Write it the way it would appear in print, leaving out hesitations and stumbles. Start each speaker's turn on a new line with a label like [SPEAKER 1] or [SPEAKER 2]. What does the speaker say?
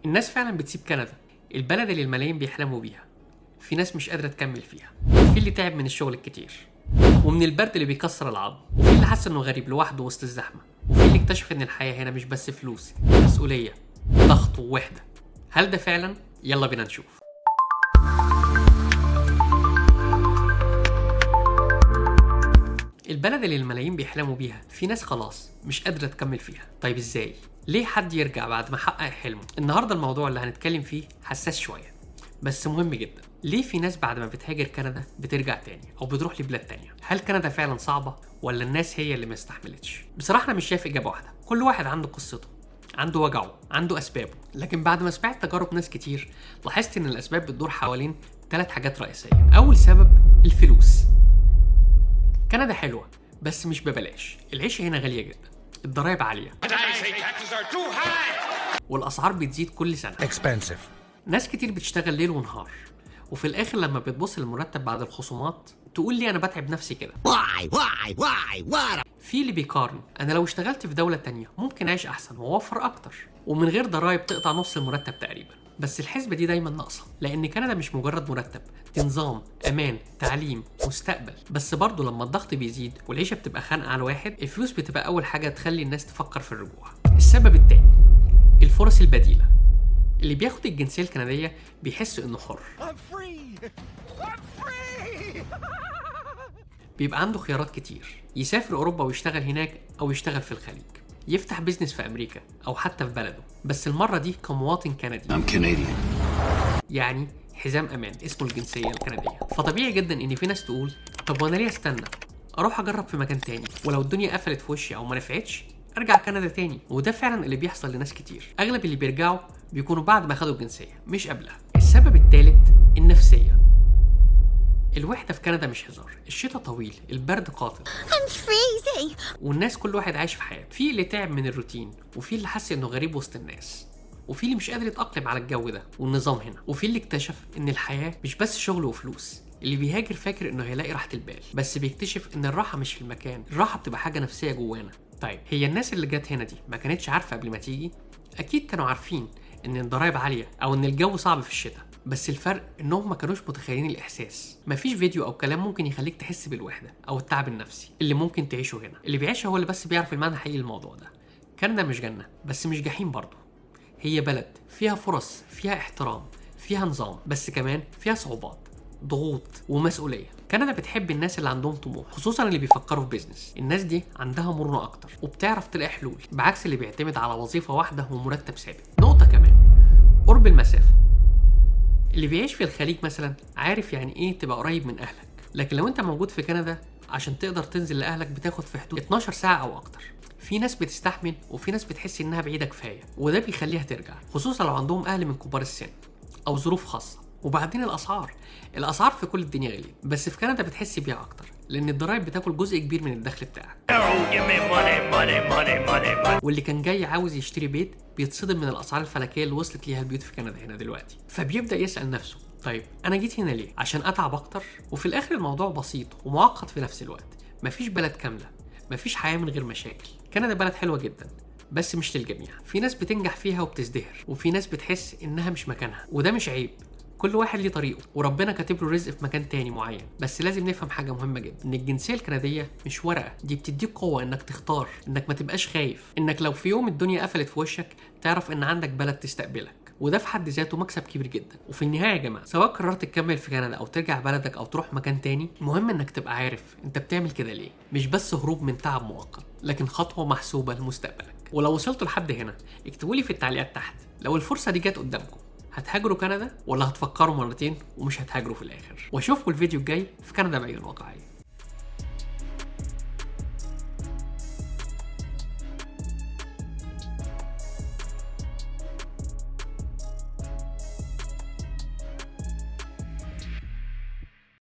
[SPEAKER 1] الناس فعلا بتسيب كندا، البلد اللي الملايين بيحلموا بيها. في ناس مش قادرة تكمل فيها، في اللي تعب من الشغل الكتير ومن البرد اللي بيكسر العظم، وفي اللي حس انه غريب لوحده وسط الزحمة، وفي اللي اكتشف ان الحياة هنا مش بس فلوس، مسؤولية، ضغط ووحدة. هل ده فعلا؟ يلا بينا نشوف. البلد اللي الملايين بيحلموا بيها، في ناس خلاص مش قادرة تكمل فيها. طيب ازاي؟ ليه حد يرجع بعد ما حقق حلمه؟ النهارده الموضوع اللي هنتكلم فيه حساس شوية بس مهم جدا. ليه في ناس بعد ما بتهاجر كندا بترجع تاني او بتروح لبلاد تانية؟ هل كندا فعلا صعبة ولا الناس هي اللي ما استحملتش؟ بصراحة انا مش شايف اجابة واحدة، كل واحد عنده قصته، عنده وجعه، عنده اسبابه. لكن بعد ما سمعت تجارب ناس كتير لاحظت ان الاسباب بتدور حوالين 3 حاجات رئيسية. اول سبب الفلوس. كندا حلوة بس مش ببلاش، العيشة هنا غالية جدا، الضرايب عالية والأسعار بتزيد كل سنة.
[SPEAKER 2] expensive.
[SPEAKER 1] ناس كتير بتشتغل ليل ونهار وفي الآخر لما بتبص للمرتب بعد الخصومات تقول لي أنا بتعب نفسي كده. في اللي بيقارن، أنا لو اشتغلت في دولة تانية ممكن أعيش أحسن وأوفر أكتر ومن غير ضرايب تقطع نص المرتب تقريبا. بس الحسبة دي دايما ناقصة، لأن كندا مش مجرد مرتب، دي نظام، أمان، تعليم، مستقبل. بس برضه لما الضغط بيزيد والعيشة بتبقى خانقة على الواحد، الفلوس بتبقى أول حاجة تخلي الناس تفكر في الرجوع. السبب التاني الفرص البديلة. اللي بياخد الجنسية الكندية بيحس إنه حر، بيبقى عنده خيارات كتير، يسافر أوروبا ويشتغل هناك أو يشتغل في الخليج، يفتح بيزنس في أمريكا أو حتى في بلده، بس المرة دي كمواطن كندي. يعني حزام أمان اسمه الجنسية الكندية. فطبيعي جدا إن في ناس تقول طب وأنا ليه استنى؟ أروح أجرب في مكان تاني، ولو الدنيا قفلت في وشي أو ما نفعتش أرجع كندا تاني. وده فعلا اللي بيحصل لناس كتير. أغلب اللي بيرجعوا بيكونوا بعد ما خدوا الجنسية مش قبلها. السبب الثالث النفسية. الوحدة في كندا مش هزار، الشتاء طويل، البرد قاتل، والناس كل واحد عايش في حياته. في اللي تعب من الروتين، وفي اللي حس انه غريب وسط الناس، وفي اللي مش قادر يتأقلم على الجو ده والنظام هنا، وفي اللي اكتشف ان الحياة مش بس شغل وفلوس. اللي بيهاجر فاكر انه هيلاقي راحة البال، بس بيكتشف ان الراحة مش في المكان، الراحة بتبقى حاجة نفسية جوانا. طيب هي الناس اللي جت هنا دي ما كانتش عارفة قبل ما تيجي؟ اكيد كانوا عارفين ان الضرايب عالية او ان الجو صعب في الشتاء، بس الفرق انهم ما كانوش متخيلين الاحساس. مفيش فيديو او كلام ممكن يخليك تحس بالوحده او التعب النفسي اللي ممكن تعيشه هنا. اللي بيعيشها هو اللي بس بيعرف المعنى الحقيقي للموضوع ده. كندا مش جنه بس مش جحيم برضه، هي بلد فيها فرص، فيها احترام، فيها نظام، بس كمان فيها صعوبات، ضغوط ومسؤوليه. كندا بتحب الناس اللي عندهم طموح، خصوصا اللي بيفكروا في بيزنس. الناس دي عندها مرونه اكتر وبتعرف تلاقي حلول، بعكس اللي بيعتمد على وظيفه واحده ومرتب ثابت. نقطه كمان، قرب المسافه. اللي بيعيش في الخليج مثلا عارف يعني ايه تبقى قريب من اهلك، لكن لو انت موجود في كندا عشان تقدر تنزل لاهلك بتاخد في حدود 12 ساعه او اكتر. في ناس بتستحمل وفي ناس بتحس انها بعيده كفايه، وده بيخليها ترجع، خصوصا لو عندهم اهل من كبار السن او ظروف خاصه. وبعدين الاسعار في كل الدنيا غاليه، بس في كندا بتحس بيها اكتر لان الضرايب بتاكل جزء كبير من الدخل بتاعك. واللي كان جاي عاوز يشتري بيت بيتصدم من الاسعار الفلكيه اللي وصلت ليها البيوت في كندا هنا دلوقتي، فبيبدا يسال نفسه طيب انا جيت هنا ليه؟ عشان اتعب اكتر؟ وفي الاخر الموضوع بسيط ومعقد في نفس الوقت. مفيش بلد كامله، مفيش حياه من غير مشاكل. كندا بلد حلوه جدا بس مش للجميع. في ناس بتنجح فيها وبتزدهر، وفي ناس بتحس انها مش مكانها، وده مش عيب. كل واحد ليه طريقه وربنا كاتب له رزق في مكان تاني معين. بس لازم نفهم حاجه مهمه جدا، ان الجنسيه الكنديه مش ورقه، دي بتديك قوه انك تختار، انك ما تبقاش خايف، انك لو في يوم الدنيا قفلت في وشك تعرف ان عندك بلد تستقبلك. وده في حد ذاته مكسب كبير جدا. وفي النهايه يا جماعه، سواء قررت تكمل في كندا او ترجع بلدك او تروح مكان تاني، المهم انك تبقى عارف انت بتعمل كده ليه. مش بس هروب من تعب مؤقت، لكن خطوه محسوبه لمستقبلك. ولو وصلتوا لحد هنا اكتبوا لي في التعليقات تحت، لو الفرصه دي جت قدامكم هتهاجروا كندا ولا هتفكروا مرتين ومش هتهاجروا في الاخر؟ واشوفكم الفيديو الجاي في كندا بعيد الواقعية.